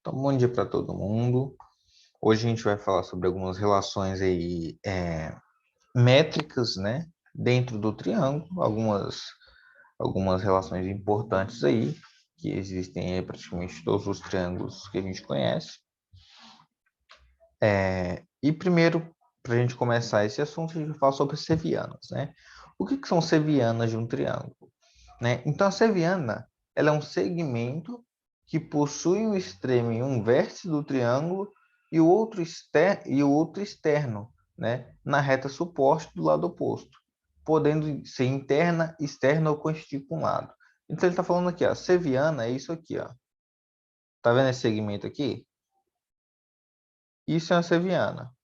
Então, bom dia para todo mundo. Hoje a gente vai falar sobre algumas relações aí, métricas, né? Dentro do triângulo, algumas relações importantes aí, que existem em praticamente todos os triângulos que a gente conhece. E primeiro, para a gente começar esse assunto, a gente vai falar sobre sevianas, né? O que são sevianas de um triângulo, né? Então, a seviana, ela é um segmento que possui um extremo em um vértice do triângulo e o outro externo, né? Na reta suposta do lado oposto, podendo ser interna, externa ou coincidir com um lado. Então, ele está falando aqui, ó, seviana é isso aqui, ó. Tá vendo esse segmento aqui? Isso é uma seviana.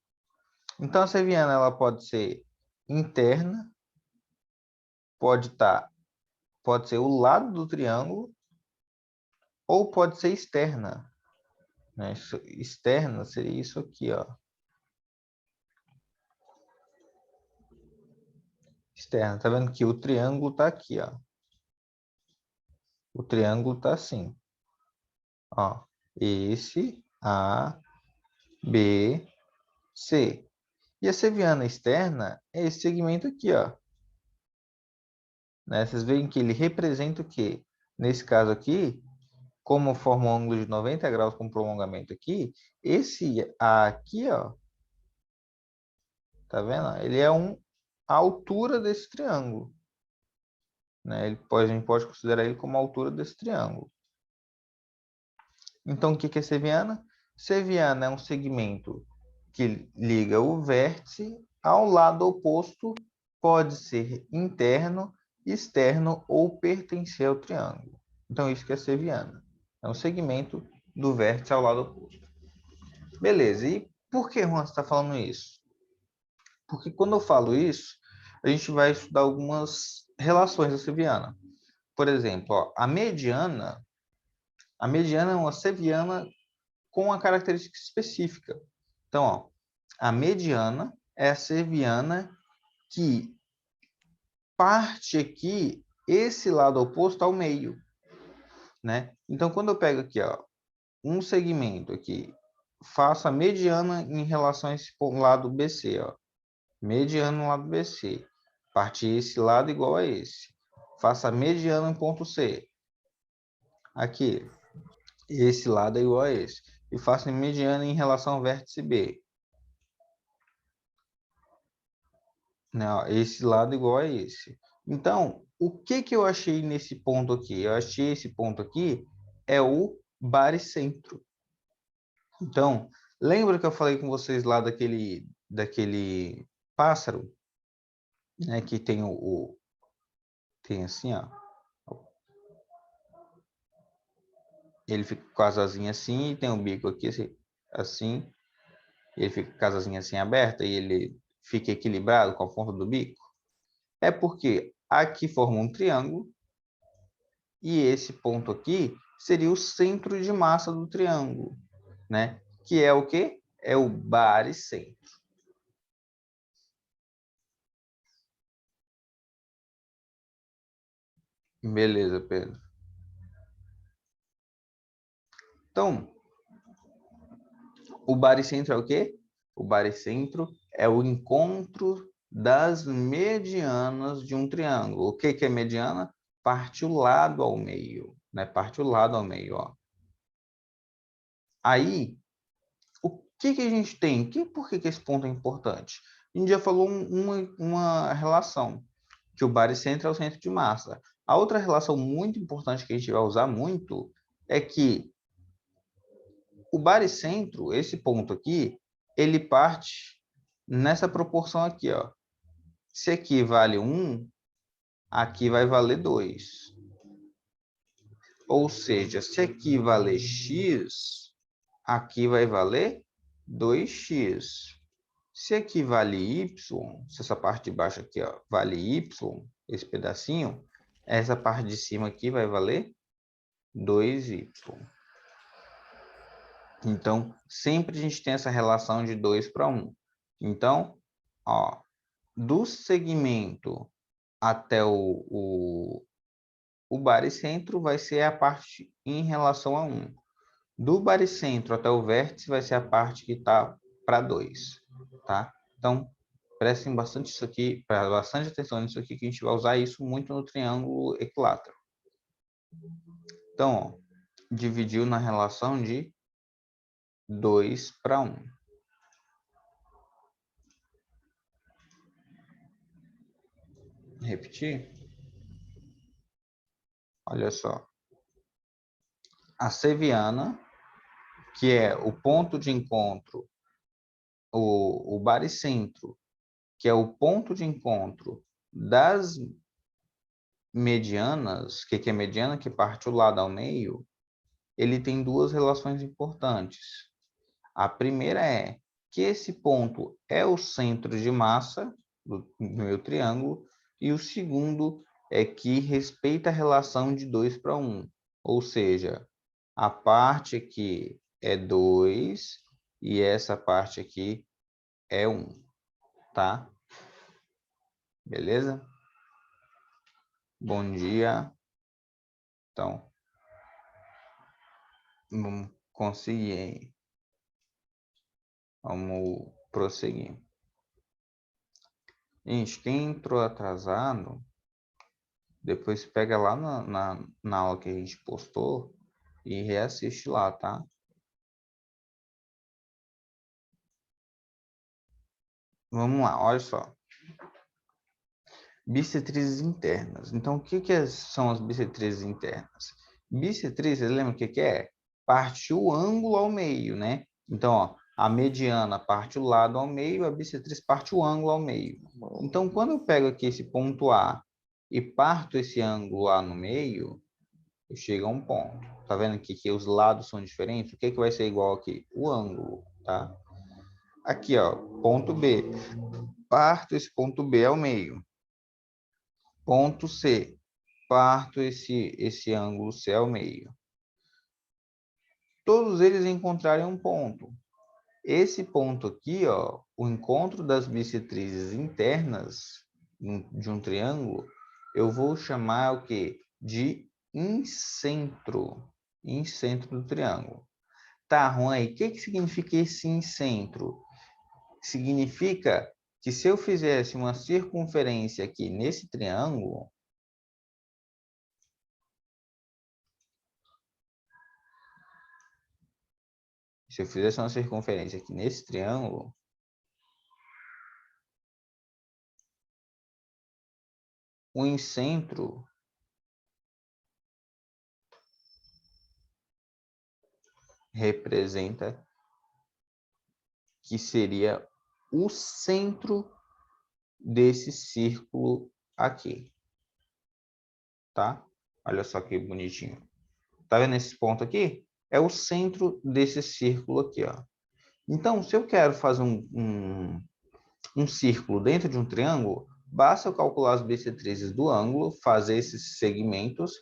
Então, a seviana ela pode ser interna, pode ser o lado do triângulo, ou pode ser externa, né? Externa seria isso aqui, ó. Externa, tá vendo que o triângulo tá aqui, ó. O triângulo tá assim, ó. Esse, A, B, C. E a seviana externa é esse segmento aqui, ó. Né? Vocês veem que ele representa o quê? Nesse caso aqui, como forma um ângulo de 90 graus com prolongamento aqui, esse A aqui, ó, tá vendo? Ele é a altura desse triângulo, né? A gente pode considerar ele como a altura desse triângulo. Então, o que é seviana? Seviana é um segmento que liga o vértice ao lado oposto, pode ser interno, externo ou pertencer ao triângulo. Então, isso que é seviana. É um segmento do vértice ao lado oposto. Beleza, e por que, Juan, você está falando isso? Porque quando eu falo isso, a gente vai estudar algumas relações da seviana. Por exemplo, ó, a mediana é uma seviana com uma característica específica. Então, ó, a mediana é a seviana que parte aqui esse lado oposto ao meio, né? Então, quando eu pego aqui, ó, um segmento aqui, faço a mediana em relação a esse lado BC, ó. Mediana no lado BC. Parte esse lado igual a esse. Faça a mediana em ponto C. Aqui, esse lado é igual a esse. E faço a mediana em relação ao vértice B. Não, esse lado igual a esse. Então, o que eu achei nesse ponto aqui? Eu achei esse ponto aqui é o baricentro. Então, lembra que eu falei com vocês lá daquele pássaro, né, que tem tem assim, ó. Ele fica com as asinhas assim e tem um bico aqui assim. Ele fica com as asinhas assim aberta e ele fica equilibrado com a ponta do bico. É porque aqui forma um triângulo e esse ponto aqui seria o centro de massa do triângulo, né? Que é o quê? É o baricentro. Beleza, Pedro. Então, o baricentro é o quê? O baricentro é o encontro das medianas de um triângulo. O que é mediana? Parte o lado ao meio, né? Parte o lado ao meio, ó. Aí, o que a gente tem? Por que esse ponto é importante? A gente já falou uma relação, que o baricentro é o centro de massa. A outra relação muito importante que a gente vai usar muito é que o baricentro, esse ponto aqui, ele parte nessa proporção aqui, ó. Se aqui vale 1, aqui vai valer 2. Ou seja, se aqui valer x, aqui vai valer 2x. Se aqui vale y, se essa parte de baixo aqui, ó, vale y, esse pedacinho, essa parte de cima aqui vai valer 2y. Então, sempre a gente tem essa relação de 2 para 1. Então, ó, do segmento até o baricentro vai ser a parte em relação a 1. Do baricentro até o vértice vai ser a parte que está para 2, tá? Então, prestem bastante isso aqui, bastante atenção nisso aqui, que a gente vai usar isso muito no triângulo equilátero. Então, ó, dividiu na relação de 2 para 1. Repetir? Olha só. A seviana, que é o ponto de encontro, o baricentro, que é o ponto de encontro das medianas, que é mediana, que parte o lado ao meio, ele tem duas relações importantes. A primeira é que esse ponto é o centro de massa do meu triângulo, e o segundo é que respeita a relação de 2 para 1, ou seja, a parte aqui é 2 e essa parte aqui é 1, tá? Beleza? Bom dia. Então, vamos conseguir. Vamos prosseguir. Gente, quem entrou atrasado, depois pega lá na aula que a gente postou e reassiste lá, tá? Vamos lá, olha só. Bissetrizes internas. Então, o que são as bissetrizes internas? Bissetrizes, lembra o que é? Parte o ângulo ao meio, né? Então, ó, a mediana parte o lado ao meio, a bissetriz parte o ângulo ao meio. Então, quando eu pego aqui esse ponto A e parto esse ângulo lá no meio, eu chego a um ponto. Tá vendo aqui que os lados são diferentes? O que vai ser igual aqui? O ângulo, tá? Aqui, ó, ponto B. Parto esse ponto B ao meio. Ponto C. Parto esse ângulo C ao meio. Todos eles encontrarem um ponto. Esse ponto aqui, ó, o encontro das bissetrizes internas de um triângulo, eu vou chamar o quê? De incentro. Incentro do triângulo. Tá, Juan, o que significa esse incentro? Significa que se eu fizesse uma circunferência aqui nesse triângulo, se eu fizesse uma circunferência aqui nesse triângulo, o incentro representa que seria o centro desse círculo aqui, tá? Olha só que bonitinho. Tá vendo esse ponto aqui? É o centro desse círculo aqui, ó. Então, se eu quero fazer um círculo dentro de um triângulo, basta eu calcular as bissetrizes do ângulo, fazer esses segmentos.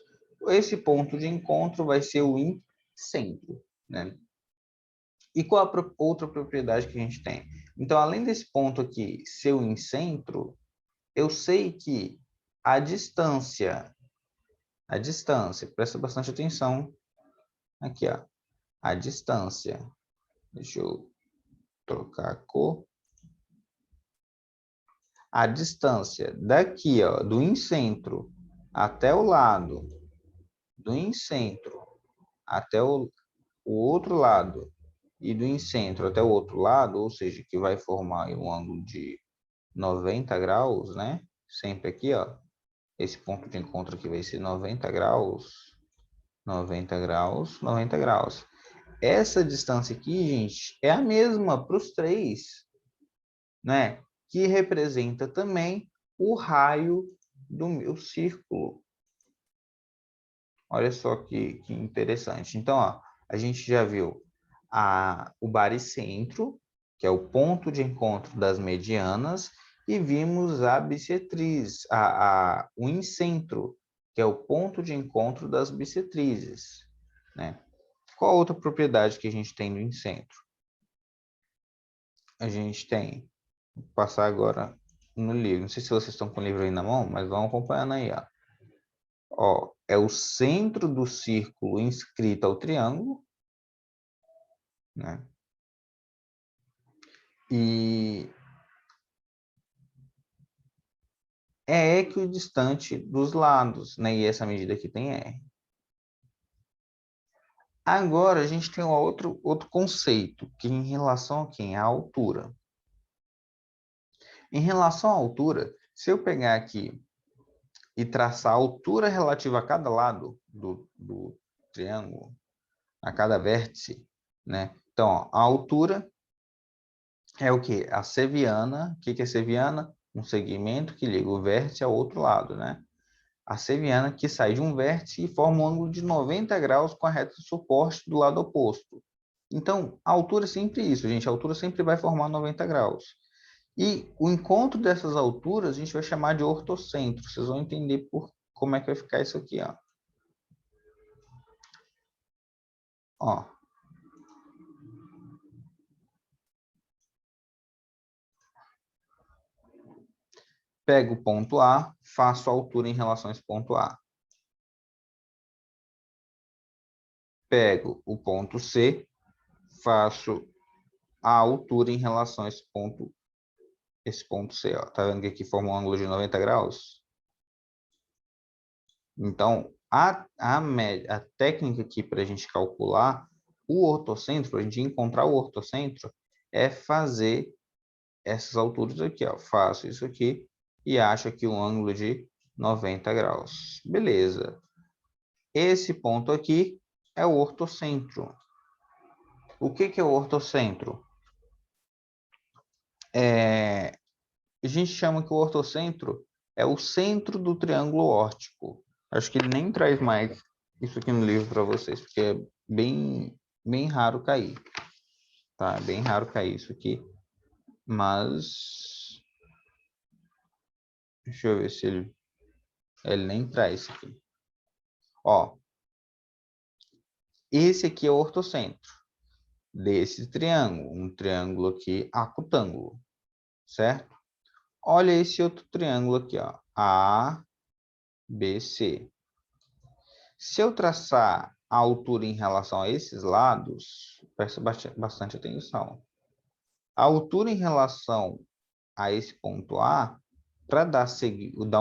Esse ponto de encontro vai ser o incentro, né? E qual a outra propriedade que a gente tem? Então, além desse ponto aqui ser o incentro, eu sei que a distância, presta bastante atenção aqui, ó, a distância, deixa eu trocar a cor, a distância daqui, ó, do incentro até o lado, do incentro até o outro lado e do incentro até o outro lado, ou seja, que vai formar um ângulo de 90 graus, né? Sempre aqui, ó, esse ponto de encontro aqui vai ser 90 graus, 90 graus, 90 graus. Essa distância aqui, gente, é a mesma para os três, né? Que representa também o raio do meu círculo. Olha só que interessante. Então, ó, a gente já viu o baricentro, que é o ponto de encontro das medianas, e vimos a bissetriz, o incentro, que é o ponto de encontro das bissetrizes, né? Qual a outra propriedade que a gente tem no incentro? A gente tem, vou passar agora no livro, não sei se vocês estão com o livro aí na mão, mas vão acompanhando aí, ó. Ó, é o centro do círculo inscrito ao triângulo, né? E é equidistante dos lados, né? E essa medida aqui tem R. Agora, a gente tem um outro conceito, que em relação a quem? A altura. Em relação à altura, se eu pegar aqui e traçar a altura relativa a cada lado do triângulo, a cada vértice, né? Então, ó, a altura é o quê? A seviana. O que é seviana? Um segmento que liga o vértice ao outro lado, né? A seviana que sai de um vértice e forma um ângulo de 90 graus com a reta de suporte do lado oposto. Então, a altura é sempre isso, gente. A altura sempre vai formar 90 graus. E o encontro dessas alturas a gente vai chamar de ortocentro. Vocês vão entender como é que vai ficar isso aqui, ó. Ó. Pego o ponto A, faço a altura em relação a esse ponto A. Pego o ponto C, faço a altura em relação a esse ponto C. Ó. Tá vendo que aqui forma um ângulo de 90 graus? Então, a técnica aqui para a gente calcular o ortocentro, para a gente encontrar o ortocentro, é fazer essas alturas aqui. Ó. Faço isso aqui e acho aqui um ângulo de 90 graus. Beleza. Esse ponto aqui é o ortocentro. O que é o ortocentro? A gente chama que o ortocentro é o centro do triângulo órtico. Acho que ele nem traz mais isso aqui no livro para vocês, porque é bem raro cair. Tá? É bem raro cair isso aqui. Mas deixa eu ver se ele nem traz isso aqui. Ó, esse aqui é o ortocentro desse triângulo. Um triângulo aqui acutângulo, certo? Olha esse outro triângulo aqui, ó. A, B, C. Se eu traçar a altura em relação a esses lados, presta bastante atenção. A altura em relação a esse ponto A, para dar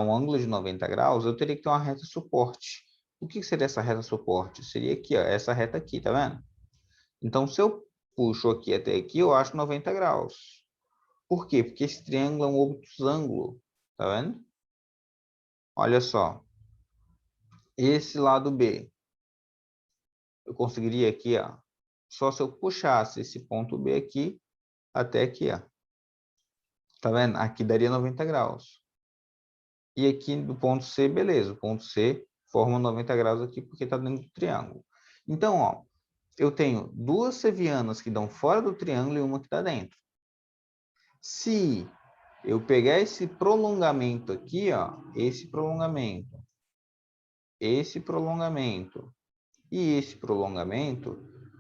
um ângulo de 90 graus, eu teria que ter uma reta suporte. O que seria essa reta suporte? Seria aqui, ó, essa reta aqui, tá vendo? Então, se eu puxo aqui até aqui, eu acho 90 graus. Por quê? Porque esse triângulo é um obtusângulo, tá vendo? Olha só. Esse lado B, eu conseguiria aqui, ó, só se eu puxasse esse ponto B aqui até aqui, ó. Tá vendo? Aqui daria 90 graus. E aqui do ponto C, beleza. O ponto C forma 90 graus aqui porque está dentro do triângulo. Então, ó, eu tenho duas sevianas que dão fora do triângulo e uma que está dentro. Se eu pegar esse prolongamento aqui, ó, esse prolongamento e esse prolongamento,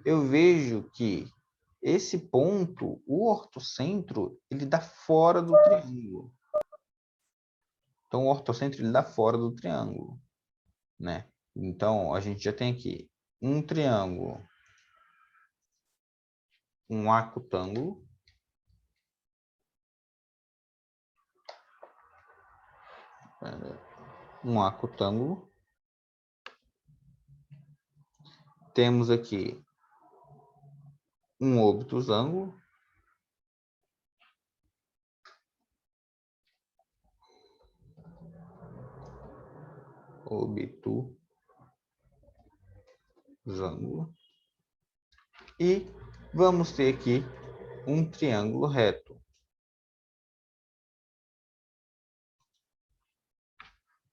eu vejo que esse ponto, o ortocentro, ele dá fora do triângulo. Então, o ortocentro ele dá fora do triângulo, né? Então, a gente já tem aqui um triângulo, um acutângulo, um acutângulo. Temos aqui um obtusângulo. Obtusângulo. E vamos ter aqui um triângulo reto.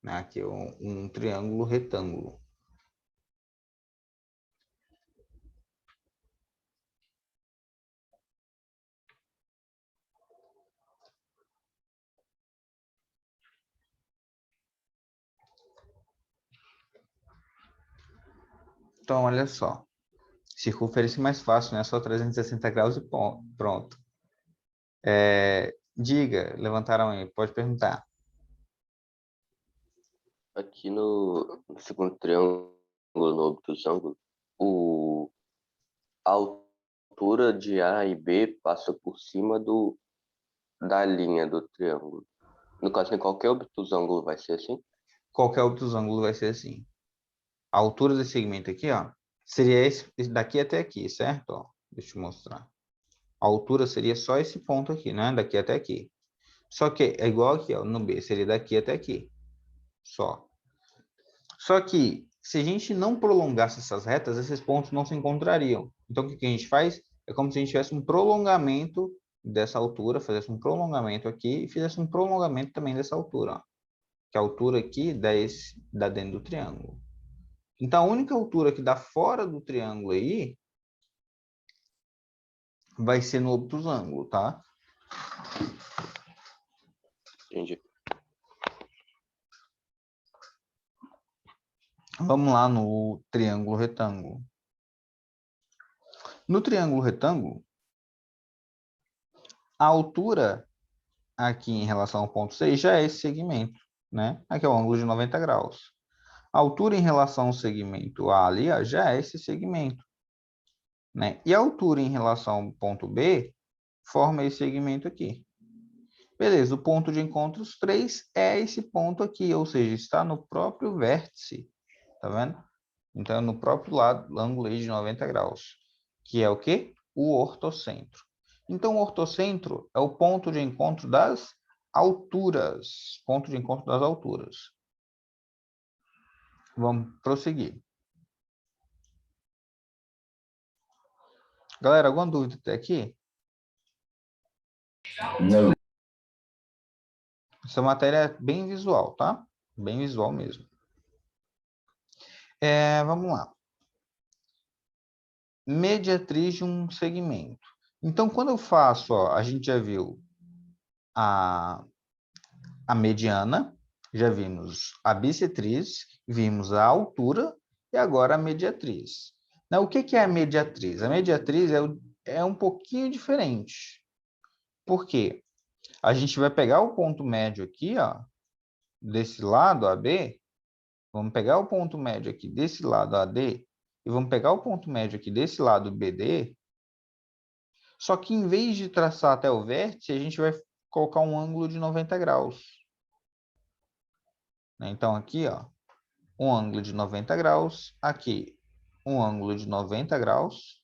Aqui é um triângulo retângulo. Então, olha só. Circunferência mais fácil, né? Só 360 graus e pronto. Diga, levantaram aí, pode perguntar. Aqui no segundo triângulo, no obtusângulo, a altura de A e B passa por cima da linha do triângulo. No caso, em qualquer obtusângulo vai ser assim? Qualquer obtusângulo vai ser assim. A altura desse segmento aqui, ó, seria esse daqui até aqui, certo? Ó, deixa eu mostrar. A altura seria só esse ponto aqui, né? Daqui até aqui. Só que é igual aqui, ó, no B, seria daqui até aqui. Só. Só que, se a gente não prolongasse essas retas, esses pontos não se encontrariam. Então, o que a gente faz? É como se a gente tivesse um prolongamento dessa altura, fizesse um prolongamento aqui e fizesse um prolongamento também dessa altura, ó, que a altura aqui dá dentro do triângulo. Então, a única altura que dá fora do triângulo aí vai ser no obtusângulo, tá? Entendi. Vamos lá no triângulo retângulo. No triângulo retângulo, a altura aqui em relação ao ponto 6 já é esse segmento, né? Aqui é o ângulo de 90 graus. A altura em relação ao segmento A ali, ó, já é esse segmento, né? E a altura em relação ao ponto B forma esse segmento aqui. Beleza, o ponto de encontro 3 é esse ponto aqui, ou seja, está no próprio vértice, tá vendo? Então, é no próprio lado, ângulo aí de 90 graus, que é o quê? O ortocentro. Então, o ortocentro é o ponto de encontro das alturas. Ponto de encontro das alturas. Vamos prosseguir. Galera, alguma dúvida até aqui? Não. Essa matéria é bem visual, tá? Bem visual mesmo. Vamos lá. Mediatriz de um segmento. Então, quando eu faço, ó, a gente já viu a mediana, já vimos a bissetriz, vimos a altura e agora a mediatriz. Né, o que é a mediatriz? A mediatriz é um pouquinho diferente. Por quê? A gente vai pegar o ponto médio aqui, ó, desse lado, AB, vamos pegar o ponto médio aqui desse lado, AD, e vamos pegar o ponto médio aqui desse lado, BD, só que em vez de traçar até o vértice, a gente vai colocar um ângulo de 90 graus. Então, aqui, ó, um ângulo de 90 graus, aqui um ângulo de 90 graus,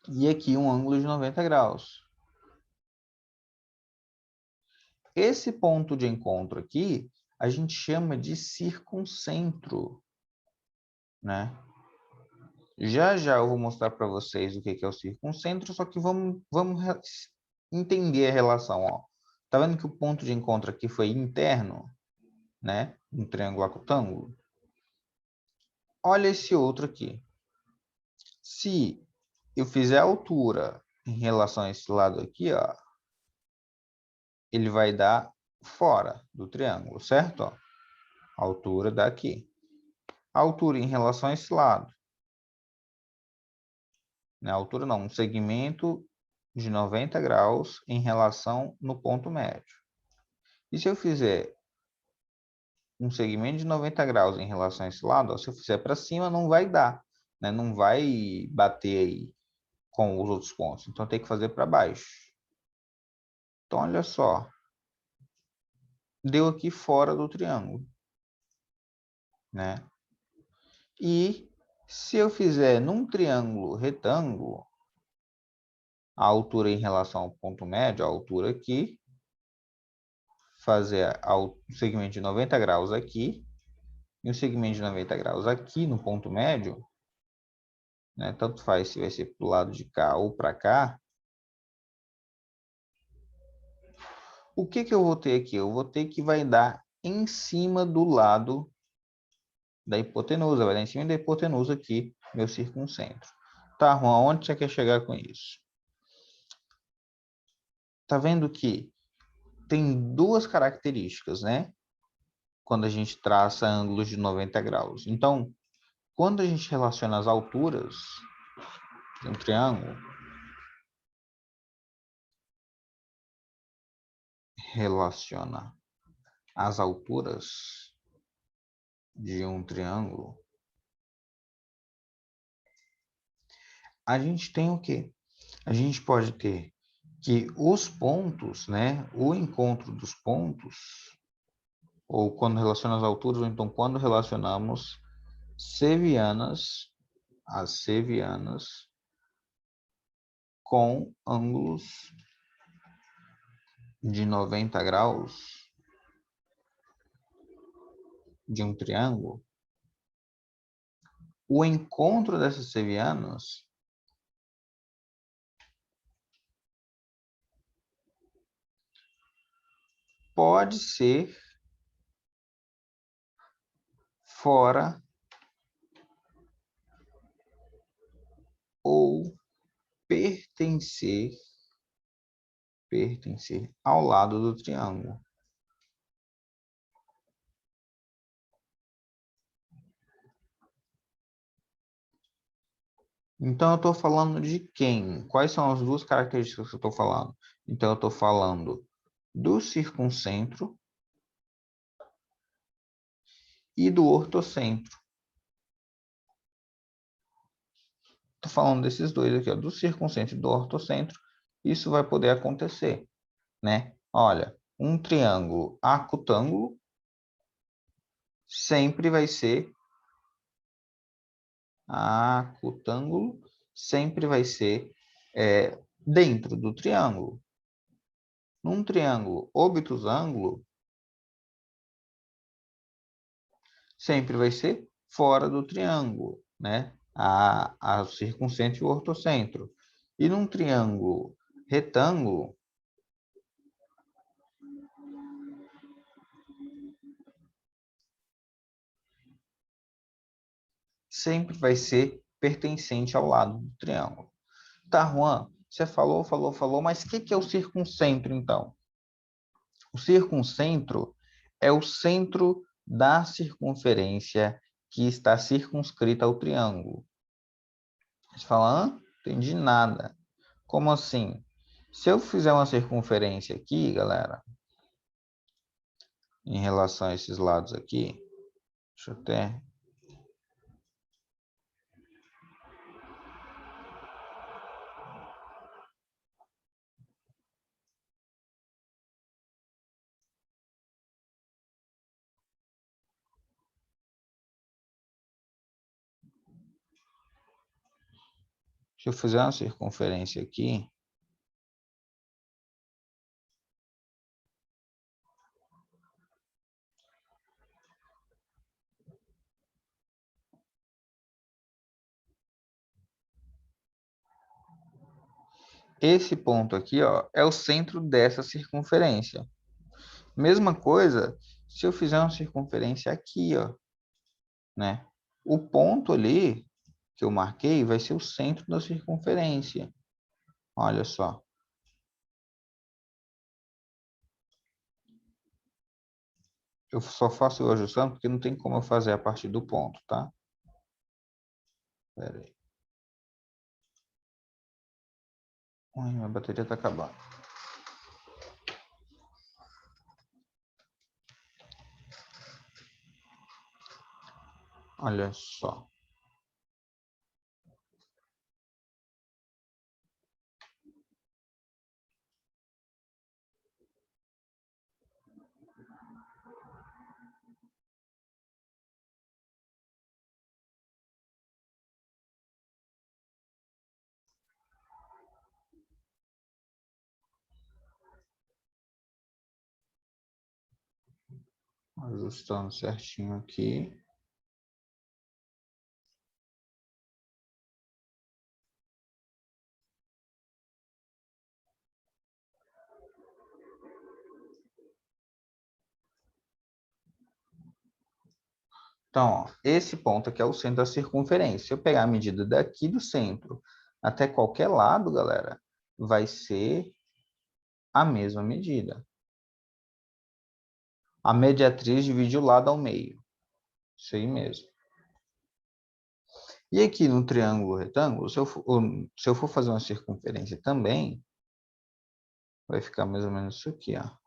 e aqui um ângulo de 90 graus. Esse ponto de encontro aqui, a gente chama de circuncentro, né? Já já eu vou mostrar para vocês o que é o circuncentro, só que vamos entender a relação, ó. Tá vendo que o ponto de encontro aqui foi interno, né? Um triângulo acutângulo. Olha esse outro aqui. Se eu fizer a altura em relação a esse lado aqui, ó, ele vai dar fora do triângulo, certo? Ó, a altura daqui. A altura em relação a esse lado. Né? A altura não, um segmento de 90 graus em relação no ponto médio. E se eu fizer um segmento de 90 graus em relação a esse lado, ó, se eu fizer para cima, não vai dar, né? Não vai bater aí com os outros pontos. Então, tem que fazer para baixo. Então, olha só. Deu aqui fora do triângulo, né? E se eu fizer num triângulo retângulo, a altura em relação ao ponto médio, a altura aqui, fazer o segmento de 90 graus aqui, e o segmento de 90 graus aqui no ponto médio, né? Tanto faz se vai ser para o lado de cá ou para cá. O que eu vou ter aqui? Eu vou ter que vai dar em cima do lado da hipotenusa, vai dar em cima da hipotenusa aqui, meu circuncentro. Tá, Juan, onde você quer chegar com isso? Tá vendo que tem duas características, né? Quando a gente traça ângulos de 90 graus. Então, quando a gente relaciona as alturas de um triângulo, relaciona as alturas de um triângulo, a gente tem o quê? A gente pode ter que os pontos, né, o encontro dos pontos, ou quando relaciona as alturas, ou então quando relacionamos sevianas, as sevianas com ângulos de 90 graus de um triângulo, o encontro dessas sevianas pode ser fora ou pertencer ao lado do triângulo. Então, eu estou falando de quem? Quais são as duas características que eu estou falando? Então, eu estou falando do circuncentro e do ortocentro. Estou falando desses dois aqui, ó, do circuncentro e do ortocentro. Isso vai poder acontecer, né? Olha, um triângulo acutângulo sempre vai ser acutângulo, sempre vai ser dentro do triângulo. Num triângulo obtusângulo, sempre vai ser fora do triângulo, né? A circuncentro e o ortocentro. E num triângulo retângulo, sempre vai ser pertencente ao lado do triângulo. Tá, Juan, você falou, mas o que é o circuncentro, então? O circuncentro é o centro da circunferência que está circunscrita ao triângulo. Você fala, entendi nada. Como assim? Se eu fizer uma circunferência aqui, galera, em relação a esses lados aqui, deixa eu até... Se eu fizer uma circunferência aqui, esse ponto aqui, ó, é o centro dessa circunferência. Mesma coisa se eu fizer uma circunferência aqui, ó, né? O ponto ali que eu marquei vai ser o centro da circunferência. Olha só. Eu só faço o ajustando porque não tem como eu fazer a partir do ponto, tá? Pera aí. Ui, minha bateria tá acabando. Olha só. Ajustando certinho aqui. Então, ó, esse ponto aqui é o centro da circunferência. Se eu pegar a medida daqui do centro até qualquer lado, galera, vai ser a mesma medida. A mediatriz divide o lado ao meio. Isso aí mesmo. E aqui no triângulo retângulo, se eu for fazer uma circunferência também, vai ficar mais ou menos isso aqui, ó.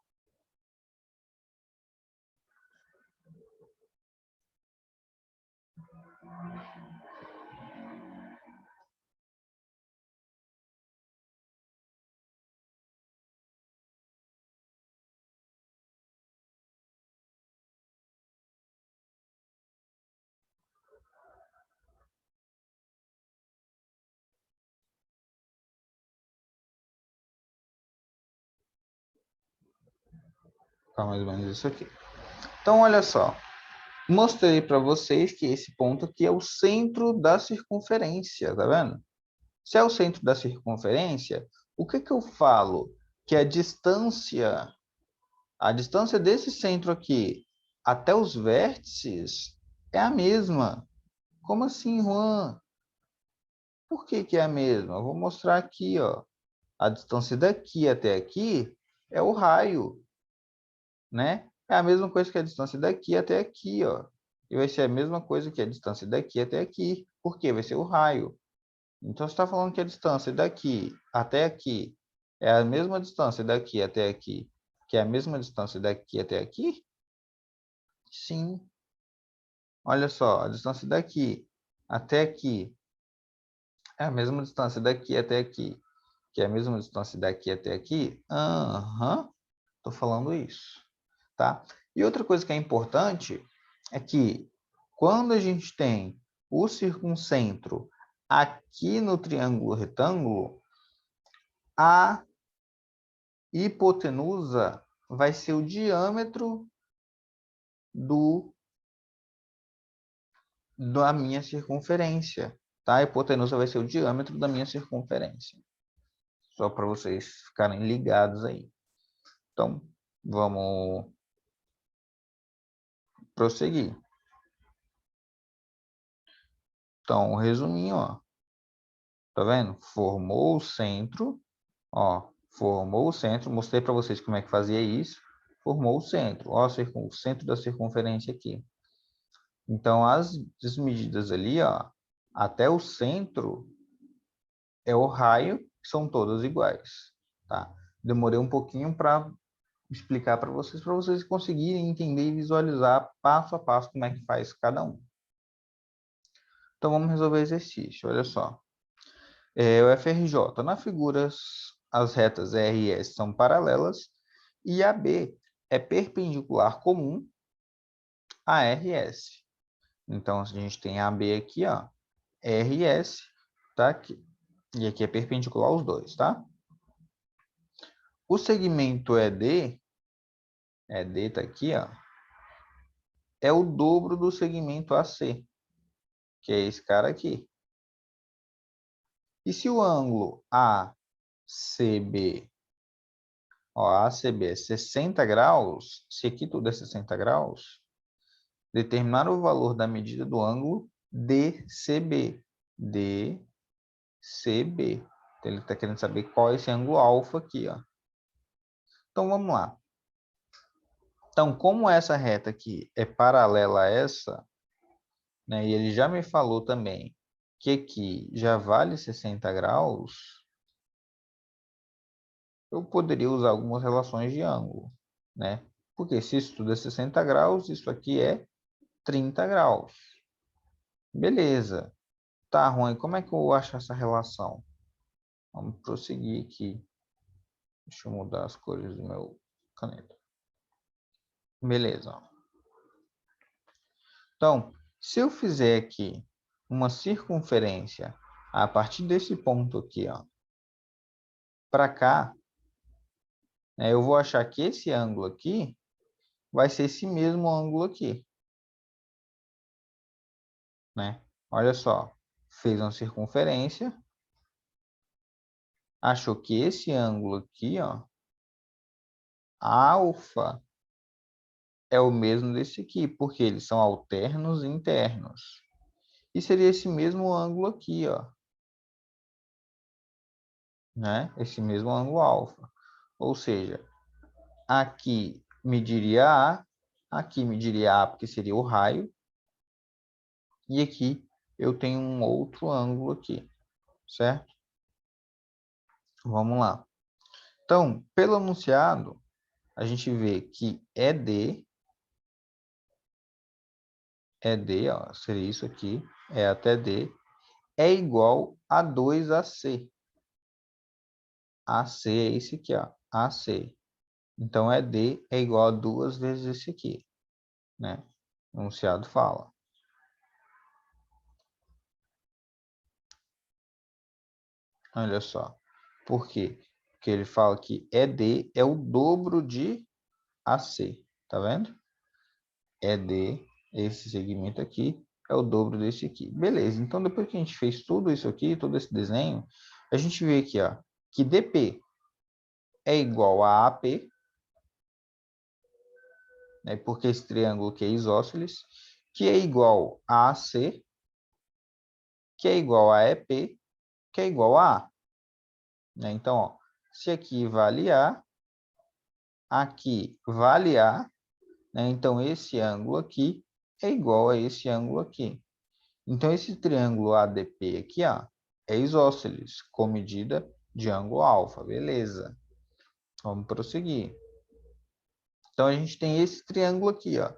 Fica mais ou menos isso aqui. Então, olha só. Mostrei para vocês que esse ponto aqui é o centro da circunferência, tá vendo? Se é o centro da circunferência, o que eu falo? Que a distância desse centro aqui até os vértices é a mesma. Como assim, Juan? Por que é a mesma? Eu vou mostrar aqui, ó. A distância daqui até aqui é o raio, né? É a mesma coisa que a distância daqui até aqui, ó. E vai ser a mesma coisa que a distância daqui até aqui. Por quê? Vai ser o raio. Então, você está falando que a distância daqui até aqui é a mesma distância daqui até aqui, que é a mesma distância daqui até aqui? Sim. Olha só, a distância daqui até aqui é a mesma distância daqui até aqui, que é a mesma distância daqui até aqui? Aham, estou falando isso, tá? E outra coisa que é importante é que quando a gente tem o circuncentro aqui no triângulo retângulo, a hipotenusa vai ser o diâmetro da minha circunferência, tá? A hipotenusa vai ser o diâmetro da minha circunferência. Só para vocês ficarem ligados aí. Então, vamos prosseguir. Então, resuminho, ó. Tá vendo? Formou o centro, ó. Formou o centro. Mostrei para vocês como é que fazia isso. Formou o centro. Ó, o centro da circunferência aqui. Então, as medidas ali, ó, até o centro é o raio, que são todas iguais, tá? Demorei um pouquinho para explicar para vocês conseguirem entender e visualizar passo a passo como é que faz cada um. Então, vamos resolver o exercício, olha só. O FRJ, na figura, as retas R e S são paralelas e a B é perpendicular comum a RS. Então, a gente tem a B aqui, ó, RS, tá aqui. E aqui é perpendicular aos dois, tá? O segmento ED tá aqui, ó, é o dobro do segmento AC, que é esse cara aqui. E se o ângulo ACB, ó, ACB é 60 graus, se aqui tudo é 60 graus, determinar o valor da medida do ângulo DCB. DCB. Então, ele está querendo saber qual é esse ângulo alfa aqui, ó. Então, vamos lá. Então, como essa reta aqui é paralela a essa, né, e ele já me falou também que aqui já vale 60 graus, eu poderia usar algumas relações de ângulo, né? Porque se isso tudo é 60 graus, isso aqui é 30 graus. Beleza. Tá, ruim. Como é que eu acho essa relação? Vamos prosseguir aqui. Deixa eu mudar as cores do meu caneta. Beleza. Então, se eu fizer aqui uma circunferência a partir desse ponto aqui, ó, para cá, né, eu vou achar que esse ângulo aqui vai ser esse mesmo ângulo aqui, né? Olha só, fez uma circunferência, achou que esse ângulo aqui, ó, alfa, é o mesmo desse aqui, porque eles são alternos internos. E seria esse mesmo ângulo aqui, ó, né? Esse mesmo ângulo alfa. Ou seja, aqui mediria A, aqui mediria A porque seria o raio, e aqui eu tenho um outro ângulo aqui, certo? Vamos lá. Então, pelo enunciado, a gente vê que ED, ó, seria isso aqui, é até D, é igual a 2AC. AC é esse aqui, ó, AC. Então, ED é igual a 2 vezes esse aqui, né? O enunciado fala. Olha só. Por quê? Porque ele fala que ED é o dobro de AC, tá vendo? Esse segmento aqui é o dobro desse aqui. Beleza, então depois que a gente fez tudo isso aqui, todo esse desenho, a gente vê aqui, ó, que DP é igual a AP, né, porque esse triângulo aqui é isósceles, que é igual a AC, que é igual a EP, que é igual a A. Né? Então, ó, se aqui vale A, aqui vale A, né? Então esse ângulo aqui é igual a esse ângulo aqui. Então esse triângulo ADP aqui, ó, é isósceles com medida de ângulo alfa, beleza? Vamos prosseguir. Então a gente tem esse triângulo aqui, ó.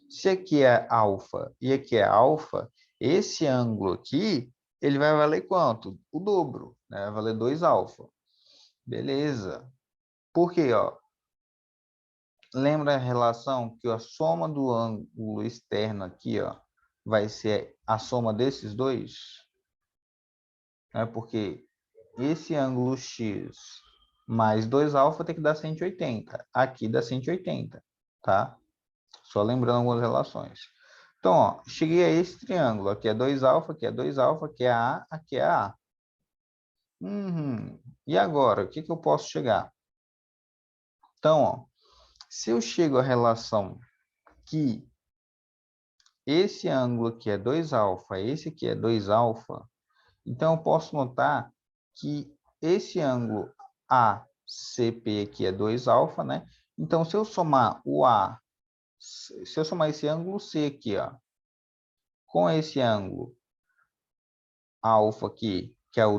Se aqui é alfa e aqui é alfa, esse ângulo aqui, ele vai valer quanto? O dobro, né? Vai valer 2 alfa. Beleza. Por quê, ó? Lembra a relação que a soma do ângulo externo aqui, ó, vai ser a soma desses dois? Né? Porque esse ângulo x mais 2 alfa tem que dar 180. Aqui dá 180, tá? Só lembrando algumas relações. Então, ó, cheguei a esse triângulo. Aqui é 2 alfa, aqui é 2 alfa, aqui é A, aqui é A. E agora, o que eu posso chegar? Então, ó, se eu chego à relação que esse ângulo aqui é 2 alfa, esse aqui é 2 alfa, então eu posso notar que esse ângulo ACP aqui é 2 alfa, né? Então, se eu somar o A, se eu somar esse ângulo C aqui, ó, com esse ângulo alfa aqui, que é o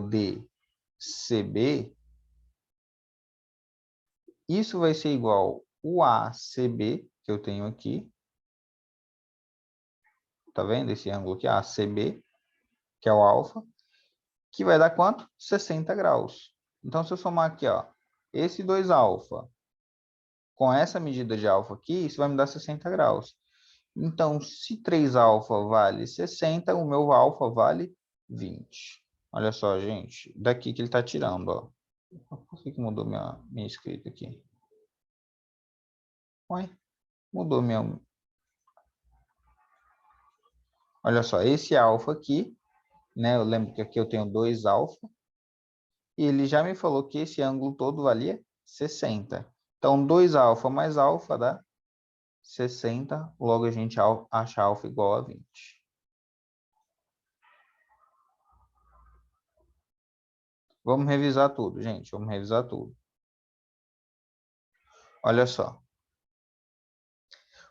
DCB, isso vai ser igual o ACB, que eu tenho aqui. Tá vendo esse ângulo aqui, ACB, que é o alfa, que vai dar quanto? 60 graus. Então, se eu somar aqui, ó, esse 2 alfa com essa medida de alfa aqui, isso vai me dar 60 graus. Então, se 3 alfa vale 60, o meu alfa vale 20. Olha só, gente, daqui que ele está tirando, ó. Por que mudou minha escrita aqui? Ué, mudou minha... Olha só, esse alfa aqui, né? Eu lembro que aqui eu tenho 2 alfa. E ele já me falou que esse ângulo todo valia 60. Então, 2 alfa mais alfa dá 60. Logo, a gente acha alfa igual a 20. Vamos revisar tudo, gente. Vamos revisar tudo. Olha só.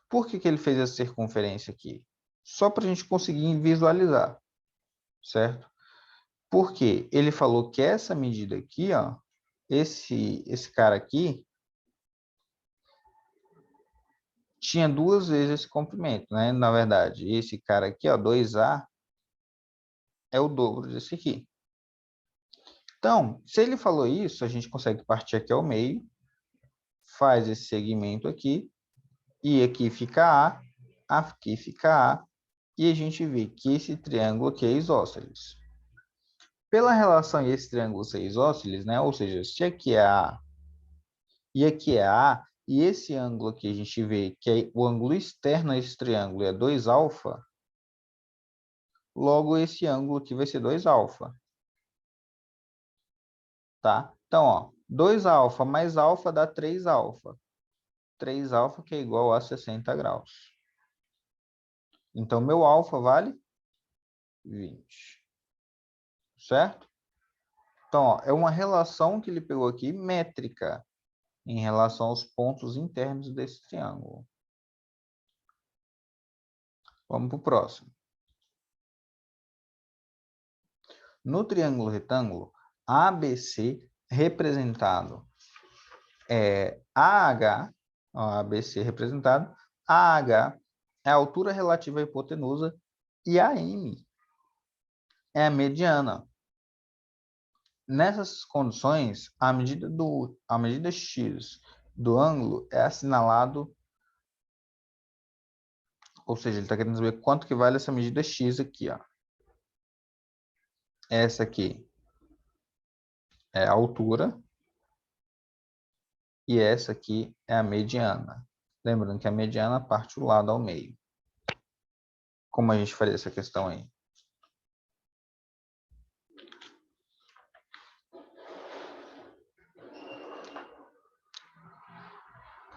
Por que ele fez essa circunferência aqui? Só para a gente conseguir visualizar, certo? Porque ele falou que essa medida aqui, ó, esse cara aqui, tinha 2 vezes esse comprimento, né? Na verdade, esse cara aqui, ó, 2A, é o dobro desse aqui. Então, se ele falou isso, a gente consegue partir aqui ao meio, faz esse segmento aqui, e aqui fica A, aqui fica A, e a gente vê que esse triângulo aqui é isósceles. Pela relação esse triângulo ser isósceles, né? Ou seja, se aqui é A e aqui é A, e esse ângulo aqui a gente vê que é o ângulo externo a esse triângulo é 2 alfa, logo esse ângulo aqui vai ser 2 alfa. Tá? Então, ó, 2 alfa mais alfa dá 3 alfa. 3 alfa que é igual a 60 graus. Então, meu alfa vale 20. Certo? Então, ó, é uma relação que ele pegou aqui, métrica, em relação aos pontos internos desse triângulo. Vamos para o próximo. No triângulo retângulo, ABC representado é AH, ó, ABC representado, AH é a altura relativa à hipotenusa e AM é a mediana. Nessas condições, a medida x do ângulo é assinalado, ou seja, ele está querendo saber quanto que vale essa medida x aqui, ó. Essa aqui é a altura e essa aqui é a mediana. Lembrando que a mediana parte o lado ao meio. Como a gente faria essa questão aí?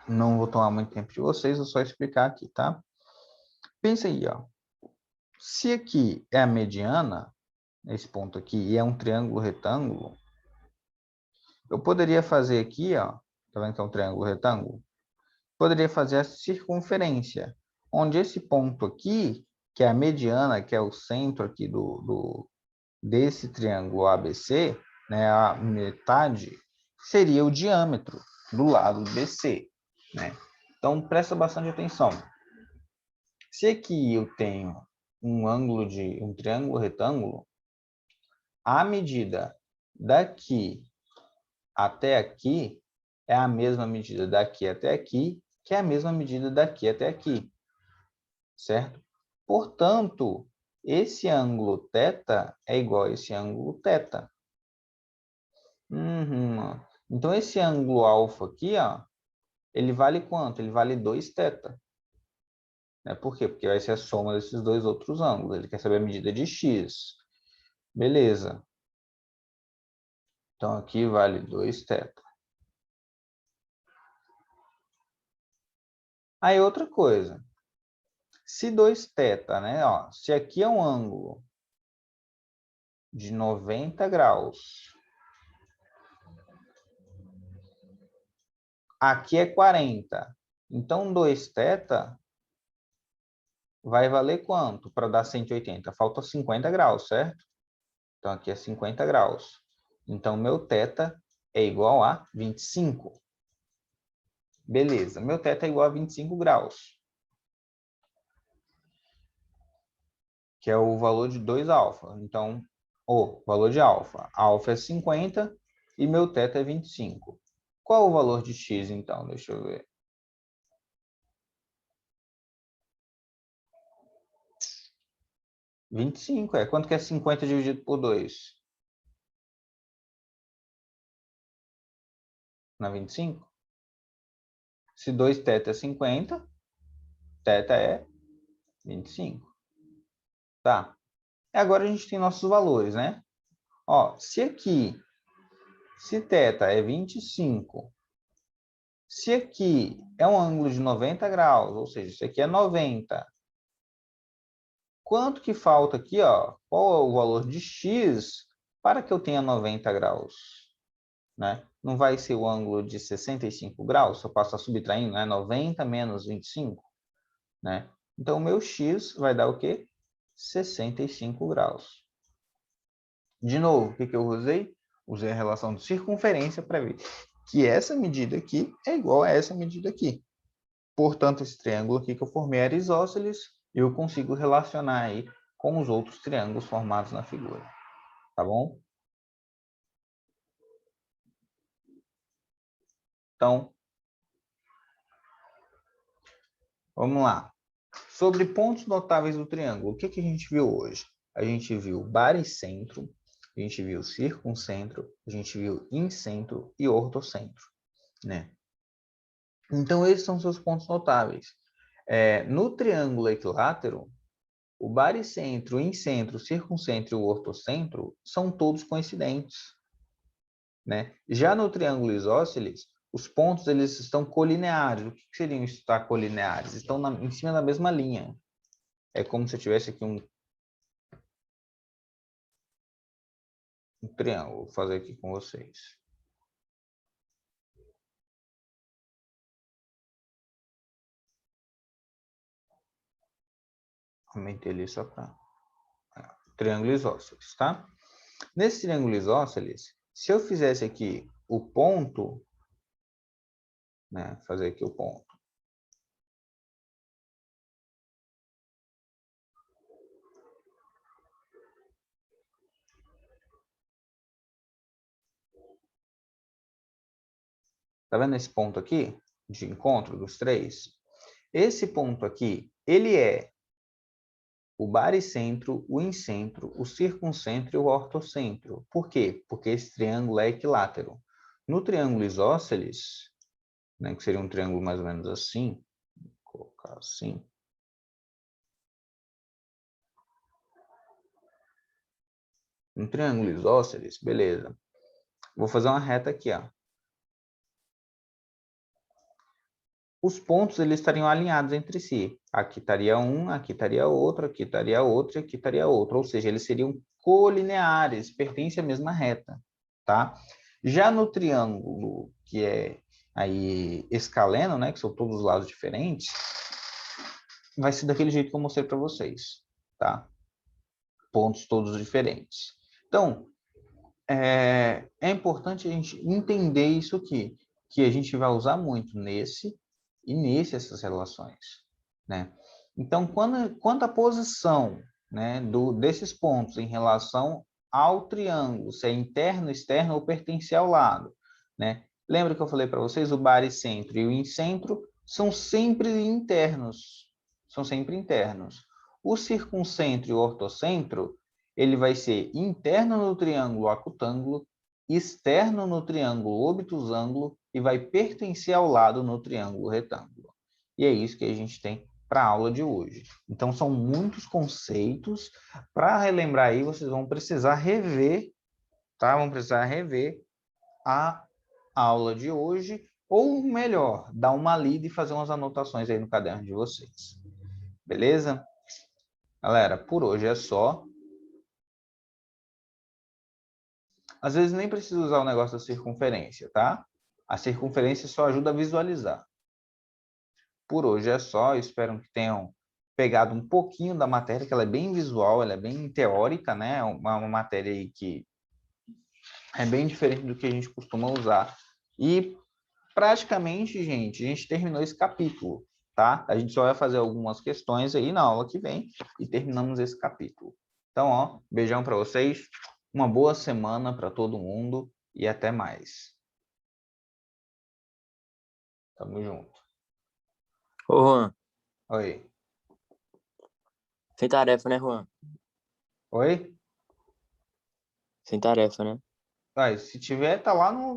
Não vou tomar muito tempo de vocês, vou só explicar aqui, tá? Pensa aí, ó. Se aqui é a mediana, esse ponto aqui, e é um triângulo retângulo, eu poderia fazer aqui, ó, tá vendo que é um triângulo retângulo? Poderia fazer a circunferência, onde esse ponto aqui, que é a mediana, que é o centro aqui desse triângulo ABC, né, a metade, seria o diâmetro do lado BC, né? Então, presta bastante atenção. Se aqui eu tenho um ângulo de um triângulo retângulo, a medida daqui até aqui é a mesma medida daqui até aqui, que é a mesma medida daqui até aqui, certo? Portanto, esse ângulo θ é igual a esse ângulo θ. Então, esse ângulo alfa aqui, ó, ele vale quanto? Ele vale 2θ. Né? Por quê? Porque vai ser a soma desses dois outros ângulos. Ele quer saber a medida de x. Beleza. Então, aqui vale 2θ. Aí, outra coisa. Se 2θ, né? Ó, se aqui é um ângulo de 90 graus, aqui é 40. Então, 2θ vai valer quanto para dar 180? Falta 50 graus, certo? Então, aqui é 50 graus. Então, meu θ é igual a 25. Beleza, meu θ é igual a 25 graus. Que é o valor de 2α. Então, o valor de alfa. Alfa é 50 e meu θ é 25. Qual o valor de x, então? Deixa eu ver. Vinte e cinco, é. Quanto que é 50 dividido por 2? Na 25? Se 2θ é 50, θ é 25. Tá. E agora a gente tem nossos valores, né? Ó, se θ é 25, se aqui é um ângulo de 90 graus, ou seja, isso aqui é 90, quanto que falta aqui, ó? Qual é o valor de x para que eu tenha 90 graus? Né? Não vai ser o ângulo de 65 graus, se eu passar subtraindo, né? 90 menos 25, né? Então, o meu x vai dar o quê? 65 graus. De novo, o que eu usei? Usei a relação de circunferência para ver que essa medida aqui é igual a essa medida aqui. Portanto, esse triângulo aqui que eu formei era isósceles, eu consigo relacionar aí com os outros triângulos formados na figura. Tá bom? Então, vamos lá. Sobre pontos notáveis do triângulo, o que a gente viu hoje? A gente viu baricentro, a gente viu circuncentro, a gente viu incentro e ortocentro, né? Então, esses são seus pontos notáveis. No triângulo equilátero, o baricentro, o incentro, o circuncentro e o ortocentro são todos coincidentes, né? Já no triângulo isósceles, os pontos eles estão colineares. O que seriam estar colineares? Estão em cima da mesma linha. É como se eu tivesse aqui um triângulo. Vou fazer aqui com vocês. Aumentei ali só para... Triângulo isósceles, tá? Nesse triângulo isósceles, se eu fizesse aqui o ponto, né? Fazer aqui o ponto. Tá vendo esse ponto aqui de encontro dos três? Esse ponto aqui, ele é o baricentro, o incentro, o circuncentro e o ortocentro. Por quê? Porque esse triângulo é equilátero. No triângulo isósceles, né, que seria um triângulo mais ou menos assim. Vou colocar assim. Um triângulo isósceles, beleza. Vou fazer uma reta aqui, ó. Os pontos eles estariam alinhados entre si. Aqui estaria um, aqui estaria outro, aqui estaria outro, aqui estaria outro. Ou seja, eles seriam colineares, pertencem à mesma reta, tá? Já no triângulo, que é aí escaleno, né, que são todos os lados diferentes, vai ser daquele jeito que eu mostrei para vocês, tá? Pontos todos diferentes. Então, é importante a gente entender isso aqui, que a gente vai usar muito nesse e nesse essas relações, né? Então, quanto à posição, né, desses pontos em relação ao triângulo, se é interno, externo ou pertence ao lado, né? Lembra que eu falei para vocês, o baricentro e o incentro são sempre internos, são sempre internos. O circuncentro e o ortocentro, ele vai ser interno no triângulo acutângulo, externo no triângulo obtusângulo e vai pertencer ao lado no triângulo retângulo. E é isso que a gente tem para a aula de hoje. Então, são muitos conceitos. Para relembrar aí, vocês vão precisar rever, tá? Vão precisar rever a aula de hoje, ou melhor, dar uma lida e fazer umas anotações aí no caderno de vocês. Beleza? Galera, por hoje é só. Às vezes nem precisa usar o negócio da circunferência, tá? A circunferência só ajuda a visualizar. Por hoje é só, espero que tenham pegado um pouquinho da matéria, que ela é bem visual, ela é bem teórica, né? É uma matéria aí que é bem diferente do que a gente costuma usar. E praticamente, gente, a gente terminou esse capítulo, tá? A gente só vai fazer algumas questões aí na aula que vem e terminamos esse capítulo. Então, ó, beijão para vocês, uma boa semana para todo mundo e até mais. Tamo junto. Ô, Juan, Oi. sem tarefa, né, Juan? Oi? Sem tarefa, né? Vai, se tiver, tá lá Ô,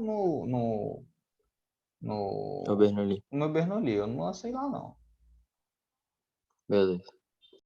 no, Bernoulli. no meu Bernoulli. Eu não lancei lá, não. Beleza.